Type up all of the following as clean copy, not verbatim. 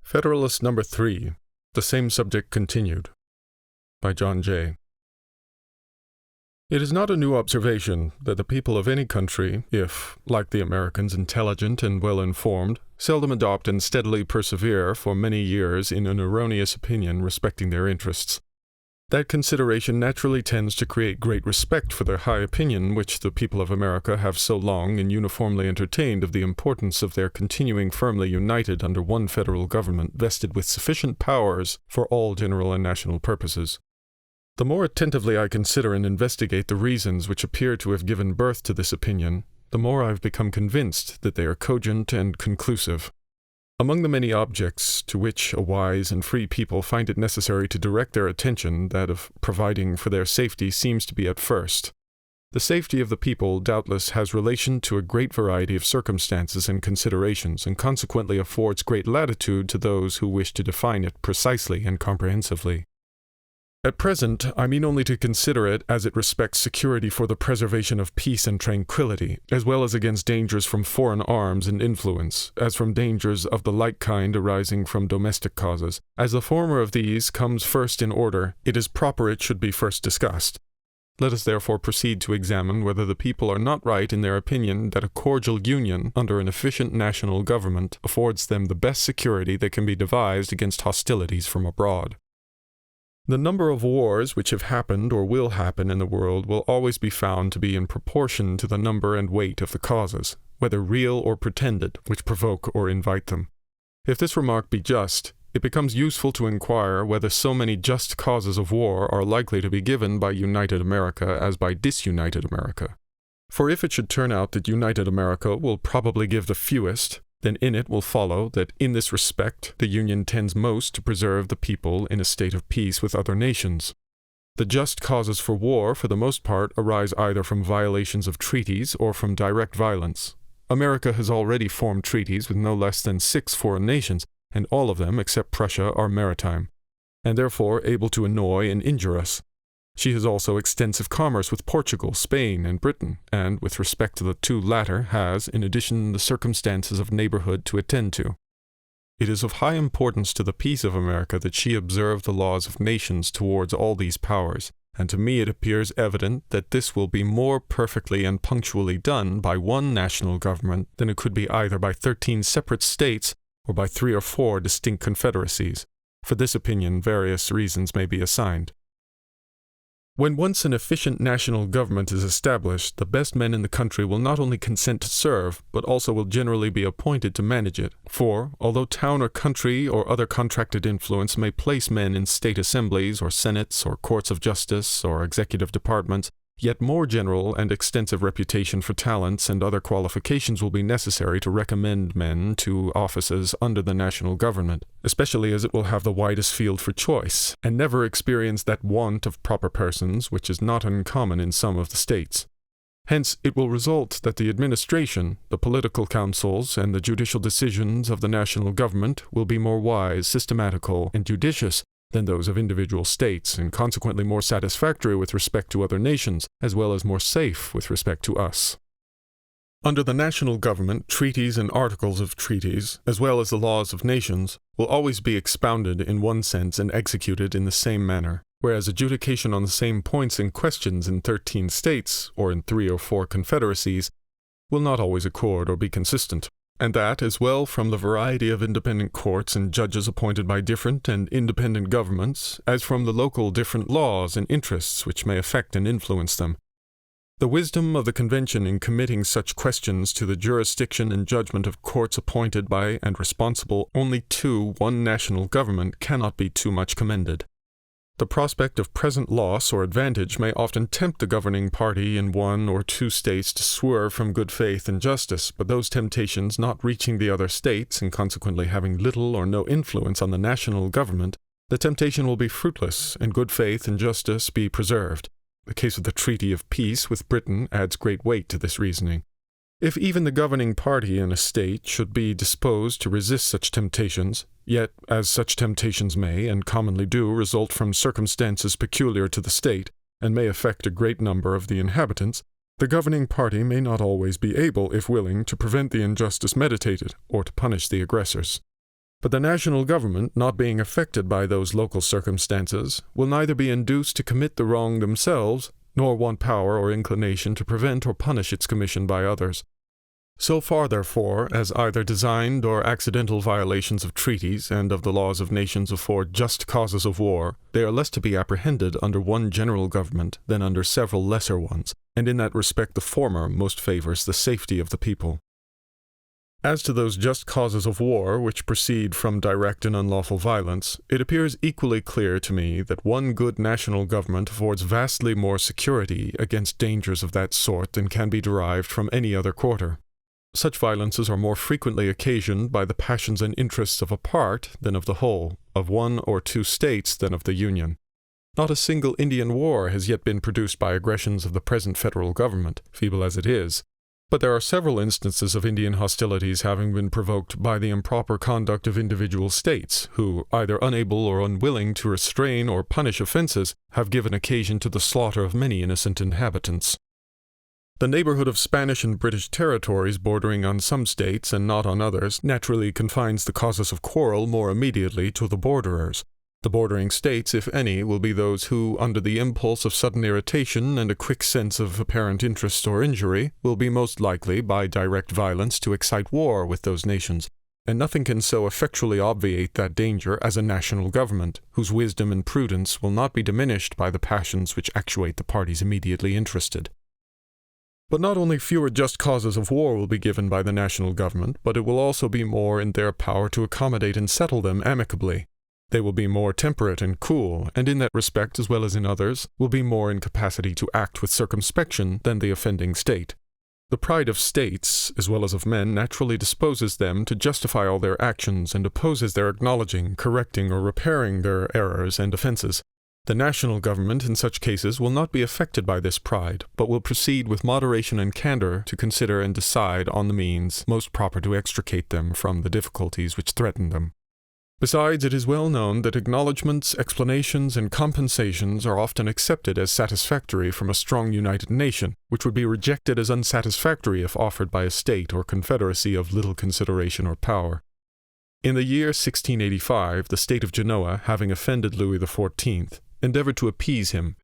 Federalist No. 3, The Same Subject Continued, by John J. It is not a new observation that the people of any country, if, like the Americans, intelligent and well-informed, seldom adopt and steadily persevere for many years in an erroneous opinion respecting their interests. That consideration naturally tends to create great respect for their high opinion which the people of America have so long and uniformly entertained of the importance of their continuing firmly united under one federal government vested with sufficient powers for all general and national purposes. The more attentively I consider and investigate the reasons which appear to have given birth to this opinion, the more I have become convinced that they are cogent and conclusive. Among the many objects to which a wise and free people find it necessary to direct their attention, that of providing for their safety seems to be at first. The safety of the people doubtless has relation to a great variety of circumstances and considerations, and consequently affords great latitude to those who wish to define it precisely and comprehensively. At present, I mean only to consider it as it respects security for the preservation of peace and tranquillity, as well as against dangers from foreign arms and influence, as from dangers of the like kind arising from domestic causes. As the former of these comes first in order, it is proper it should be first discussed. Let us therefore proceed to examine whether the people are not right in their opinion that a cordial union under an efficient national government affords them the best security that can be devised against hostilities from abroad. The number of wars which have happened or will happen in the world will always be found to be in proportion to the number and weight of the causes, whether real or pretended, which provoke or invite them. If this remark be just, it becomes useful to inquire whether so many just causes of war are likely to be given by united America as by disunited America. For if it should turn out that united America will probably give the fewest, then in it will follow that in this respect the Union tends most to preserve the people in a state of peace with other nations. The just causes for war for the most part arise either from violations of treaties or from direct violence. America has already formed treaties with no less than 6 foreign nations, and all of them, except Prussia, are maritime, and therefore able to annoy and injure us. She has also extensive commerce with Portugal, Spain, and Britain, and, with respect to the 2 latter, has, in addition, the circumstances of neighborhood to attend to. It is of high importance to the peace of America that she observe the laws of nations towards all these powers, and to me it appears evident that this will be more perfectly and punctually done by one national government than it could be either by 13 separate states or by 3 or 4 distinct confederacies. For this opinion various reasons may be assigned. When once an efficient national government is established, the best men in the country will not only consent to serve, but also will generally be appointed to manage it. For, although town or country or other contracted influence may place men in state assemblies or senates or courts of justice or executive departments, yet more general and extensive reputation for talents and other qualifications will be necessary to recommend men to offices under the national government, especially as it will have the widest field for choice, and never experience that want of proper persons which is not uncommon in some of the states. Hence it will result that the administration, the political councils, and the judicial decisions of the national government will be more wise, systematical, and judicious than those of individual states, and consequently more satisfactory with respect to other nations, as well as more safe with respect to us. Under the national government, treaties and articles of treaties, as well as the laws of nations, will always be expounded in one sense and executed in the same manner, whereas adjudication on the same points and questions in 13 states, or in 3 or 4 confederacies, will not always accord or be consistent. And that as well from the variety of independent courts and judges appointed by different and independent governments, as from the local different laws and interests which may affect and influence them. The wisdom of the convention in committing such questions to the jurisdiction and judgment of courts appointed by and responsible only to one national government cannot be too much commended. The prospect of present loss or advantage may often tempt the governing party in 1 or 2 states to swerve from good faith and justice, but those temptations not reaching the other states, and consequently having little or no influence on the national government, the temptation will be fruitless, and good faith and justice be preserved. The case of the Treaty of Peace with Britain adds great weight to this reasoning. If even the governing party in a state should be disposed to resist such temptations, yet, as such temptations may, and commonly do, result from circumstances peculiar to the state, and may affect a great number of the inhabitants, the governing party may not always be able, if willing, to prevent the injustice meditated, or to punish the aggressors. But the national government, not being affected by those local circumstances, will neither be induced to commit the wrong themselves, nor want power or inclination to prevent or punish its commission by others. So far, therefore, as either designed or accidental violations of treaties and of the laws of nations afford just causes of war, they are less to be apprehended under one general government than under several lesser ones, and in that respect the former most favors the safety of the people. As to those just causes of war which proceed from direct and unlawful violence, it appears equally clear to me that one good national government affords vastly more security against dangers of that sort than can be derived from any other quarter. Such violences are more frequently occasioned by the passions and interests of a part than of the whole, of one or two states than of the Union. Not a single Indian war has yet been produced by aggressions of the present federal government, feeble as it is. But there are several instances of Indian hostilities having been provoked by the improper conduct of individual states, who, either unable or unwilling to restrain or punish offenses, have given occasion to the slaughter of many innocent inhabitants. The neighborhood of Spanish and British territories bordering on some states and not on others naturally confines the causes of quarrel more immediately to the borderers. The bordering states, if any, will be those who, under the impulse of sudden irritation and a quick sense of apparent interest or injury, will be most likely, by direct violence, to excite war with those nations, and nothing can so effectually obviate that danger as a national government, whose wisdom and prudence will not be diminished by the passions which actuate the parties immediately interested. But not only fewer just causes of war will be given by the national government, but it will also be more in their power to accommodate and settle them amicably. They will be more temperate and cool, and in that respect, as well as in others, will be more in capacity to act with circumspection than the offending state. The pride of states, as well as of men, naturally disposes them to justify all their actions and opposes their acknowledging, correcting, or repairing their errors and offenses. The national government in such cases will not be affected by this pride, but will proceed with moderation and candor to consider and decide on the means most proper to extricate them from the difficulties which threaten them. Besides, it is well known that acknowledgments, explanations, and compensations are often accepted as satisfactory from a strong united nation, which would be rejected as unsatisfactory if offered by a state or confederacy of little consideration or power. In the year 1685, the state of Genoa, having offended Louis XIV, endeavored to appease him.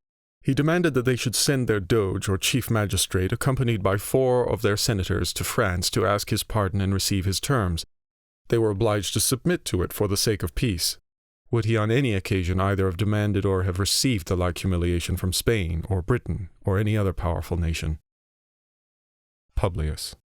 He demanded that they should send their doge or chief magistrate, accompanied by 4 of their senators, to France to ask his pardon and receive his terms. They were obliged to submit to it for the sake of peace. Would he on any occasion either have demanded or have received the like humiliation from Spain or Britain or any other powerful nation? Publius.